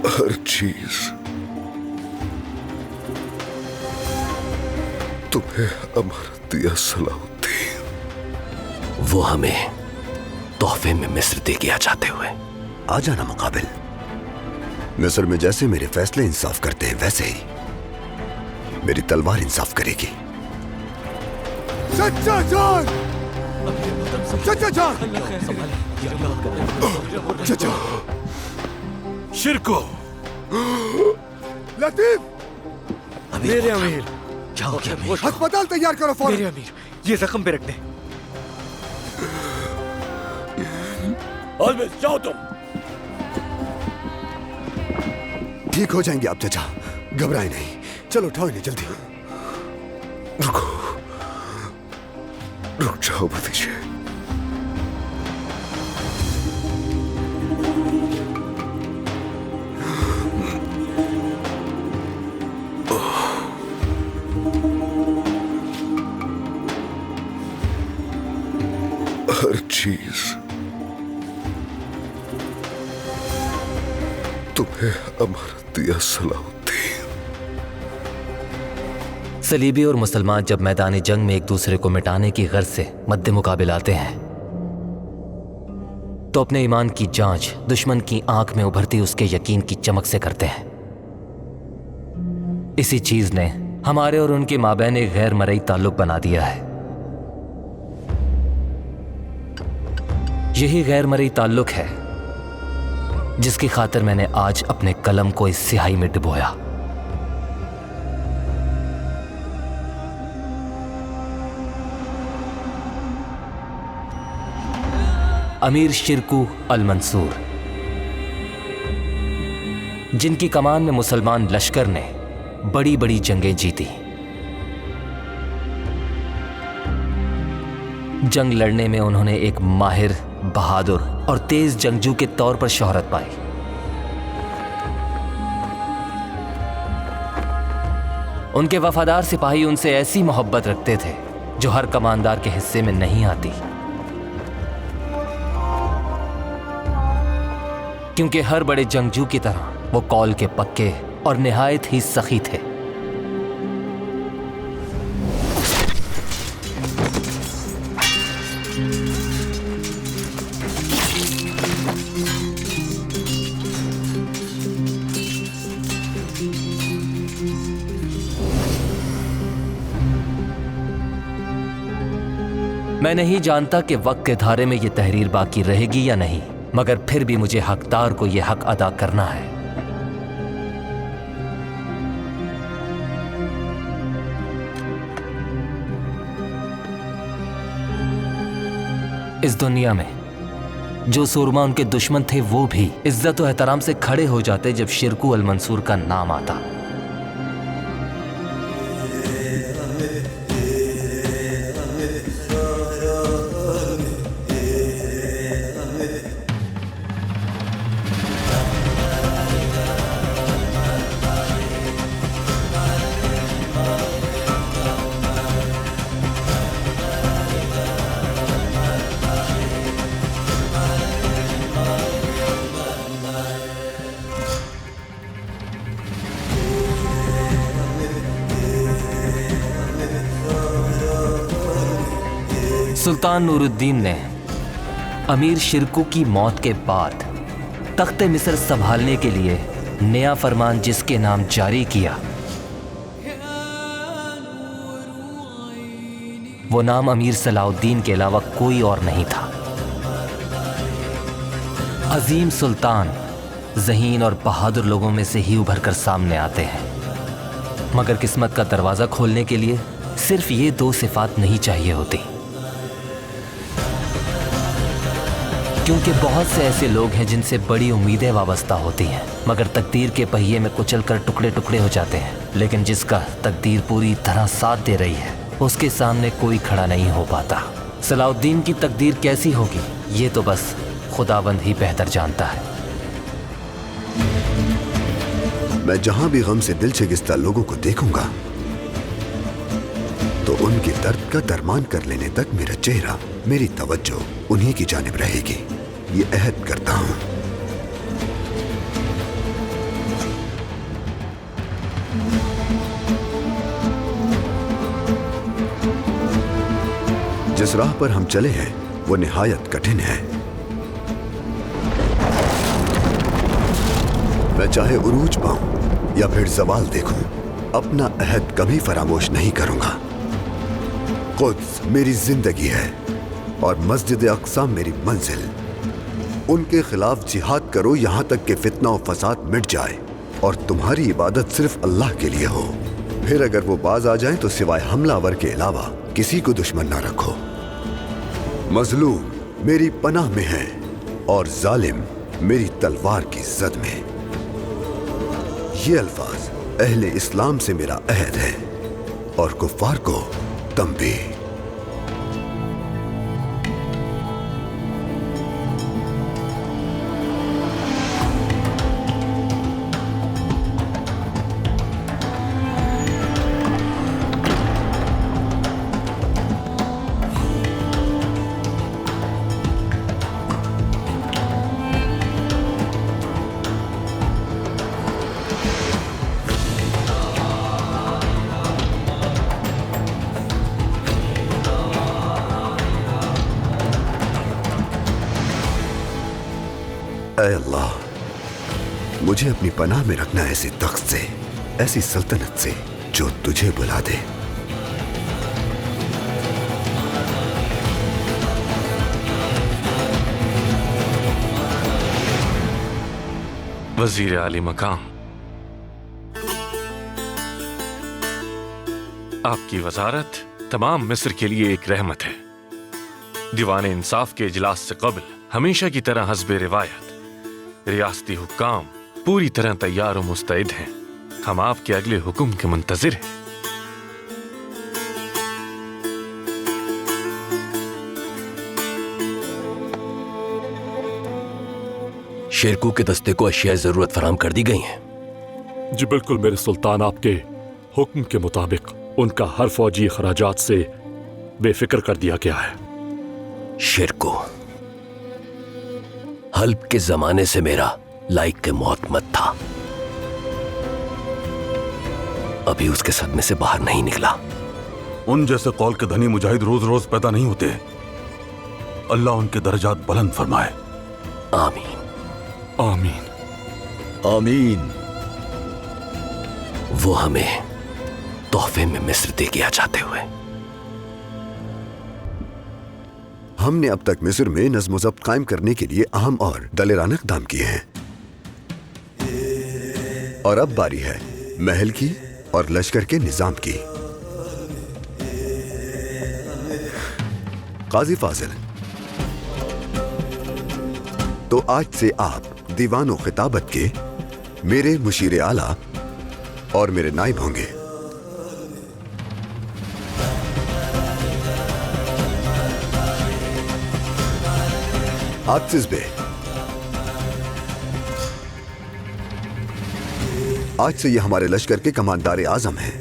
हर चीज तुम्हें अमानत दिया सलाउद्दीन। वो हमें तोहफे में मिस्र दे गया जाते हुए। आ जाना मुकाबिल। मिस्र में जैसे मेरे फैसले इंसाफ करते हैं वैसे ही मेरी तलवार इंसाफ करेगी। चचा जान, चचा जान, चचा शिरको, लतीफ, मेरे अमीर, जाओ क्या अमीर? अस्पताल तैयार करो फौरन। मेरे अमीर, ये जख्म पे रख दे। जाओ तुम। ठीक हो जाएंगे आप चचा, घबराए नहीं। चलो उठाओ इन्हें जल्दी। रुक जाओ भतीजे। हर चीज तुम्हें अमानत दिया सलाउद्दीन। सलीबी और मुसलमान जब मैदानी जंग में एक दूसरे को मिटाने की गर्ज से मद्दे मुकाबिल आते हैं तो अपने ईमान की जांच दुश्मन की आंख में उभरती उसके यकीन की चमक से करते हैं। इसी चीज ने हमारे और उनके माबैन एक गैर मरई ताल्लुक बना दिया है। यही गैर मरई ताल्लुक है जिसकी खातिर मैंने आज अपने कलम को इस स्याही में डुबोया। अमीर शिरकू अल मंसूर, जिनकी कमान में मुसलमान लश्कर ने बड़ी बड़ी जंगें जीती, जंग लड़ने में उन्होंने एक माहिर, बहादुर और तेज जंगजू के तौर पर शोहरत पाई। उनके वफादार सिपाही उनसे ऐसी मोहब्बत रखते थे जो हर कमांदार के हिस्से में नहीं आती, क्योंकि हर बड़े जंगजू की तरह वो कौल के पक्के और निहायत ही सखी थे। मैं नहीं जानता कि वक्त के धारे में ये तहरीर बाकी रहेगी या नहीं, मगर फिर भी मुझे हकदार को यह हक अदा करना है। इस दुनिया में जो सूरमा उनके दुश्मन थे वो भी इज्जत और एहतराम से खड़े हो जाते जब शिरकू अल मंसूर का नाम आता। सुल्तान नूरुद्दीन ने अमीर शिरकू की मौत के बाद तख्त मिस्र संभालने के लिए नया फरमान जिसके नाम जारी किया, वो नाम अमीर सलाउद्दीन के अलावा कोई और नहीं था। अजीम सुल्तान ज़हीन और बहादुर लोगों में से ही उभर कर सामने आते हैं, मगर किस्मत का दरवाज़ा खोलने के लिए सिर्फ ये दो सिफात नहीं चाहिए होती, क्योंकि बहुत से ऐसे लोग हैं जिनसे बड़ी उम्मीदें वाबस्ता होती हैं, मगर तकदीर के पहिए में कुचल कर टुकड़े टुकड़े हो जाते हैं। लेकिन जिसका तकदीर पूरी तरह साथ दे रही है उसके सामने कोई खड़ा नहीं हो पाता। सलाउद्दीन की तकदीर कैसी होगी ये तो बस खुदाबंद ही बेहतर जानता है। मैं जहां भी गम से दिल शिकस्ता लोगों को देखूंगा तो उनके दर्द का दरमान कर लेने तक मेरा चेहरा, मेरी तवज्जो उन्हीं की जानिब रहेगी। ये अहद करता हूं। जिस राह पर हम चले हैं वो निहायत कठिन है। मैं चाहे उरूज पाऊं या फिर ज़वाल देखूं, अपना अहद कभी फरामोश नहीं करूंगा। कुद्स मेरी जिंदगी है और मस्जिद अक्सा मेरी मंजिल। उनके खिलाफ जिहाद करो यहां तक कि फितना और फसाद मिट जाए और तुम्हारी इबादत सिर्फ अल्लाह के लिए हो। फिर अगर वो बाज आ जाएं तो सिवाय हमलावर के अलावा किसी को दुश्मन ना रखो। मजलूम मेरी पनाह में है और जालिम मेरी तलवार की जद में। ये अल्फाज अहले इस्लाम से मेरा अहद है और कुफ्फार को तंबीह। ऐ अल्लाह, मुझे अपनी पनाह में रखना ऐसी तख्त से, ऐसी सल्तनत से जो तुझे बुला दे। वजीर आली मकाम, आपकी वजारत तमाम मिस्र के लिए एक रहमत है। दीवान इंसाफ के इजलास से कबल हमेशा की तरह हस्बे रिवायत रियासती हुक्काम पूरी तरह तैयार और मुस्तैद हैं। हम आपके अगले हुक्म के मुंतजिर हैं। शेरकू के दस्ते को अशियाए जरूरत फराम कर दी गई हैं। जी बिल्कुल मेरे सुल्तान, आपके हुक्म के मुताबिक उनका हर फौजी खराजात से बेफिक्र कर दिया गया है। शेरकू, हल्ब के जमाने से मेरा लाइक के मौत मत था, अभी उसके सदमे से बाहर नहीं निकला। उन जैसे कौल के धनी मुजाहिद रोज रोज पैदा नहीं होते। अल्लाह उनके दर्जात बुलंद फरमाए। आमीन आमीन आमीन। वो हमें तोहफे में मिस्र दे गया जाते हुए। हमने अब तक मिस्र में नज़्म ज़ब्त कायम करने के लिए अहम और दलेराना इक़दाम किए हैं, और अब बारी है महल की और लश्कर के निजाम की। काजी फाजिल, तो आज से आप दीवान व खिताबत के मेरे मुशीर आला और मेरे नाइब होंगे। आतिश बे, आज से ये हमारे लश्कर के कमांडार आजम हैं।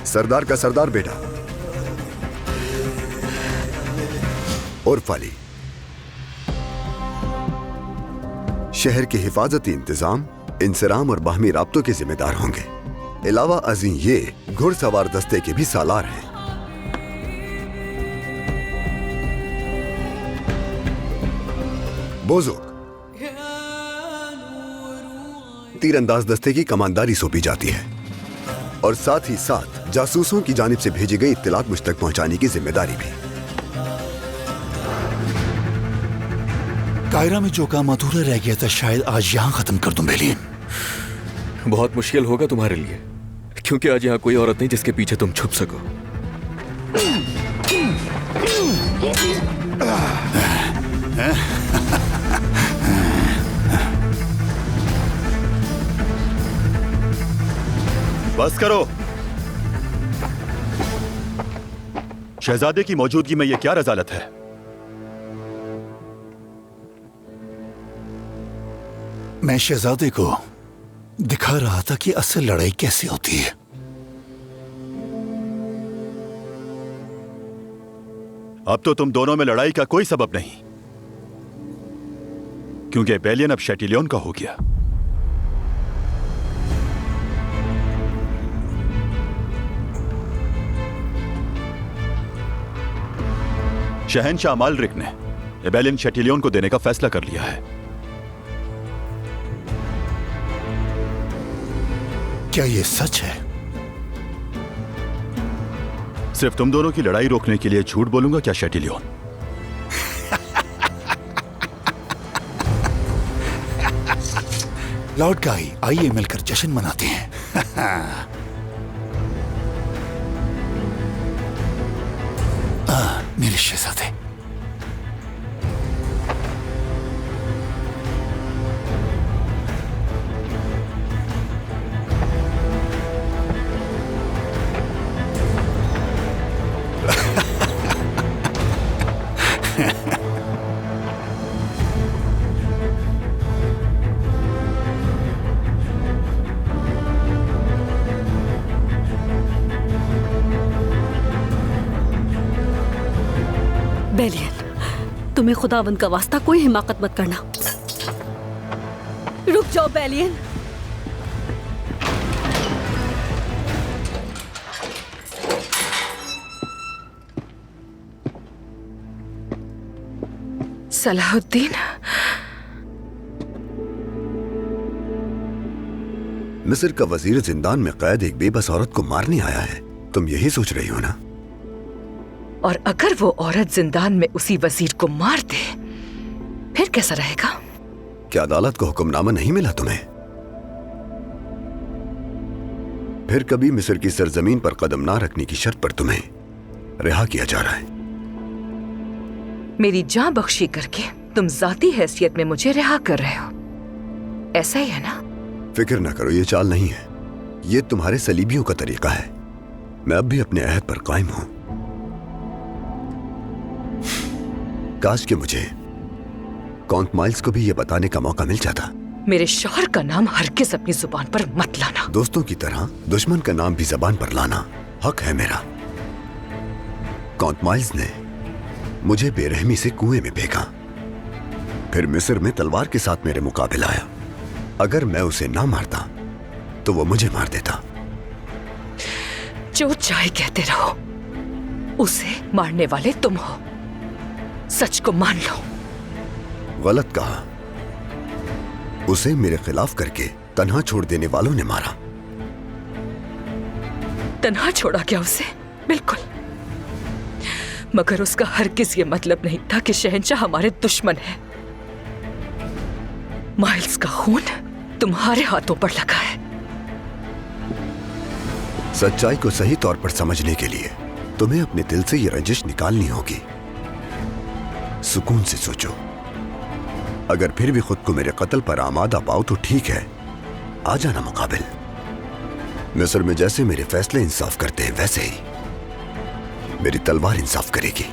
सरदार का सरदार बेटा उर्फ अली शहर के हिफाजती इंतजाम, इंसराम और बाहमी राब्तों के जिम्मेदार होंगे। अलावा अजीम ये घुड़सवार दस्ते के भी सालार हैं। बोजुक तीरंदाज दस्ते की कमांडारी सौंपी जाती है और साथ ही साथ जासूसों की जानिब से भेजी गई इत्तलात मुझ तक पहुंचाने की जिम्मेदारी भी। कायरा में जो काम अधूरा रह गया था शायद आज यहाँ खत्म कर दूं बेलिन। बहुत मुश्किल होगा तुम्हारे लिए, क्योंकि आज यहाँ कोई औरत नहीं जिसके पीछे तुम छुप सको। बस करो। शहजादे की मौजूदगी में यह क्या रजालत है? मैं शहजादे को दिखा रहा था कि असल लड़ाई कैसे होती है। अब तो तुम दोनों में लड़ाई का कोई सबब नहीं, क्योंकि बेलियन अब शैटिलियन का हो गया। शहनशाह मालरिक ने एबेलिन शेटिलियन को देने का फैसला कर लिया है। क्या ये सच है? सिर्फ तुम दोनों की लड़ाई रोकने के लिए झूठ बोलूंगा क्या शेटिलियन? लॉर्ड काई, आइए मिलकर जश्न मनाते हैं। मेरे शहजादे। बेलियन, तुम्हें खुदावंद का वास्ता कोई हिमाकत मत करना। रुक जाओ बेलियन। सलाहुद्दीन, मिस्र का वजीर जिंदान में कैद एक बेबस औरत को मारने आया है। तुम यही सोच रही हो ना? और अगर वो औरत जिंदान में उसी वजीर को मार दे फिर कैसा रहेगा? क्या अदालत को हुक्मनामा नहीं मिला तुम्हें? फिर कभी मिस्र की सरजमीन पर कदम ना रखने की शर्त पर तुम्हें रिहा किया जा रहा है। मेरी जान बख्शी करके तुम जाती हैसियत में मुझे रिहा कर रहे हो, ऐसा ही है ना? फिक्र ना करो, ये चाल नहीं है। ये तुम्हारे सलीबियों का तरीका है। मैं अब भी अपने अहद पर कायम हूं। काश कि मुझे कॉन्ट माइल्स को भी ये बताने का मौका मिल जाता। मेरे शौहर का नाम हरगिज़ अपनी जुबान पर मत लाना। दोस्तों की तरह दुश्मन का नाम भी जबान पर लाना हक है मेरा। कॉन्ट माइल्स ने मुझे बेरहमी से कुएं में फेंका, फिर मिस्र में तलवार के साथ मेरे मुकाबले आया। अगर मैं उसे ना मारता तो वो मुझे मार देता। जो चाहे कहते रहो, उसे मारने वाले तुम हो। सच को मान लो। गलत कहा। उसे मेरे खिलाफ करके तन्हा छोड़ देने वालों ने मारा। तन्हा छोड़ा क्या उसे? बिल्कुल, मगर उसका हरगिज़ ये मतलब नहीं था कि शहंशाह हमारे दुश्मन है। माइल्स का खून तुम्हारे हाथों पर लगा है। सच्चाई को सही तौर पर समझने के लिए तुम्हें अपने दिल से ये रंजिश निकालनी होगी। सुकून से सोचो। अगर फिर भी खुद को मेरे कत्ल पर आमादा पाओ तो ठीक है, आ जाना मुकाबिल। मिस्र में जैसे मेरे फैसले इंसाफ करते हैं वैसे ही मेरी तलवार इंसाफ करेगी।